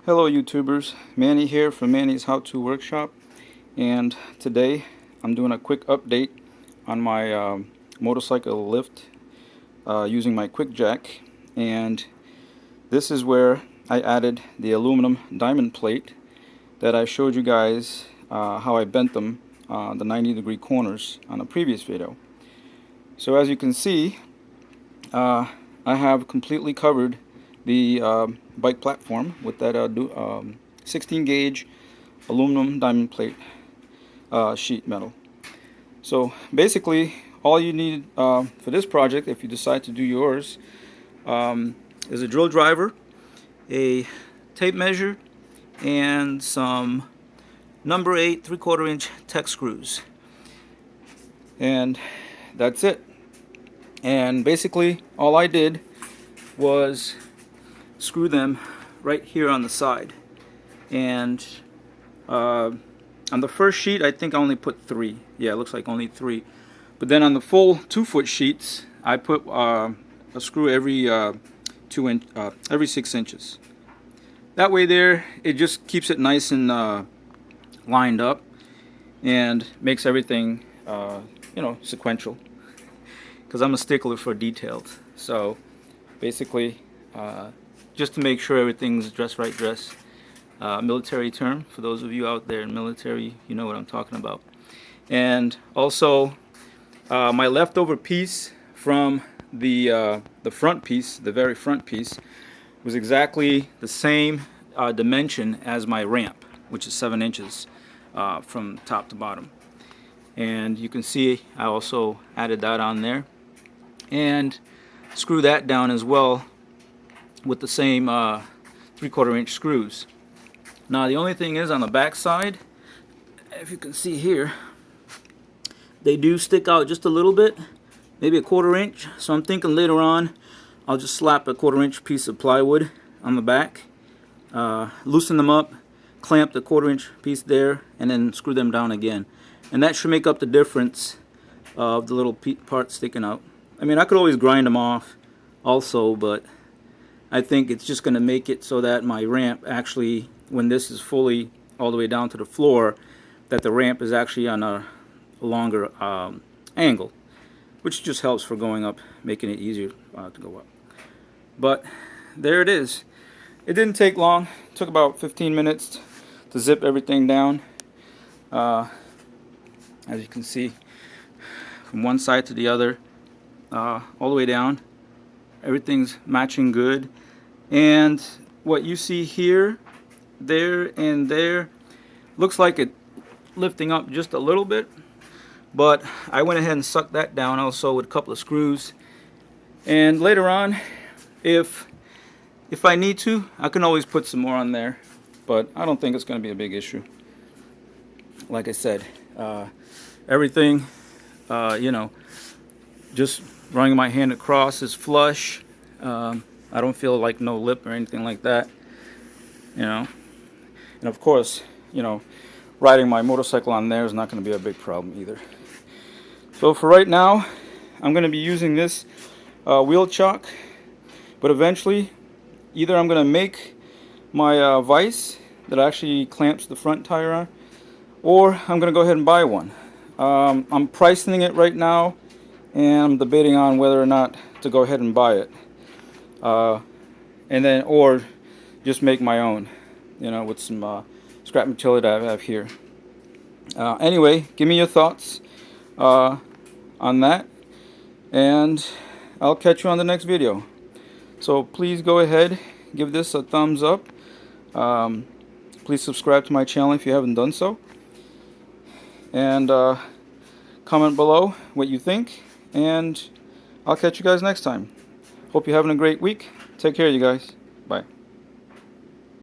Hello YouTubers, Manny here from Manny's How To Workshop, and today I'm doing a quick update on my motorcycle lift using my quick jack. And this is where I added the aluminum diamond plate that I showed you guys how I bent them, the 90-degree corners on a previous video. So as you can see, I have completely covered the bike platform with that 16 gauge aluminum diamond plate sheet metal. So basically all you need for this project, if you decide to do yours, is a drill driver, a tape measure, and some number 8 3/4 inch Tech screws, and that's it. And basically all I did was screw them right here on the side, and on the first sheet I think I only put 3. Yeah, it looks like only 3, but then on the full 2-foot sheets I put a screw every every 6 inches. That way there it just keeps it nice and lined up and makes everything sequential, because I'm a stickler for details. So basically just to make sure everything's dress right dress. Military term, for those of you out there in military, you know what I'm talking about. And also my leftover piece from the front piece, the very front piece, was exactly the same dimension as my ramp, which is 7 inches from top to bottom. And you can see I also added that on there, and screw that down as well with the same 3/4 inch screws. Now the only thing is, on the back side, if you can see here, they do stick out just a little bit, maybe a 1/4 inch. So I'm thinking later on I'll just slap a 1/4 inch piece of plywood on the back, loosen them up, clamp the 1/4 inch piece there, and then screw them down again. And that should make up the difference of the little part sticking out. I mean, I could always grind them off also, but I think it's just going to make it so that my ramp actually, when this is fully all the way down to the floor, that the ramp is actually on a longer angle, which just helps for going up, making it easier to go up. But there it is. It didn't take long. It took about 15 minutes to zip everything down. As you can see, from one side to the other, all the way down, everything's matching good. And what you see here, there, and there looks like it lifting up just a little bit, but I went ahead and sucked that down also with a couple of screws. And later on, if I need to, I can always put some more on there, but I don't think it's going to be a big issue. Like I said, everything, just running my hand across is flush. I don't feel like no lip or anything like that, and of course, riding my motorcycle on there is not going to be a big problem either. So for right now, I'm going to be using this wheel chock, but eventually either I'm going to make my vise that actually clamps the front tire on, or I'm going to go ahead and buy one. I'm pricing it right now, and I'm debating on whether or not to go ahead and buy it, and then or just make my own, with some scrap material that I have here. Anyway, give me your thoughts on that, and I'll catch you on the next video. So please go ahead, give this a thumbs up. Please subscribe to my channel if you haven't done so, and comment below what you think, and I'll catch you guys next time. Hope you're having a great week. Take care, you guys. Bye.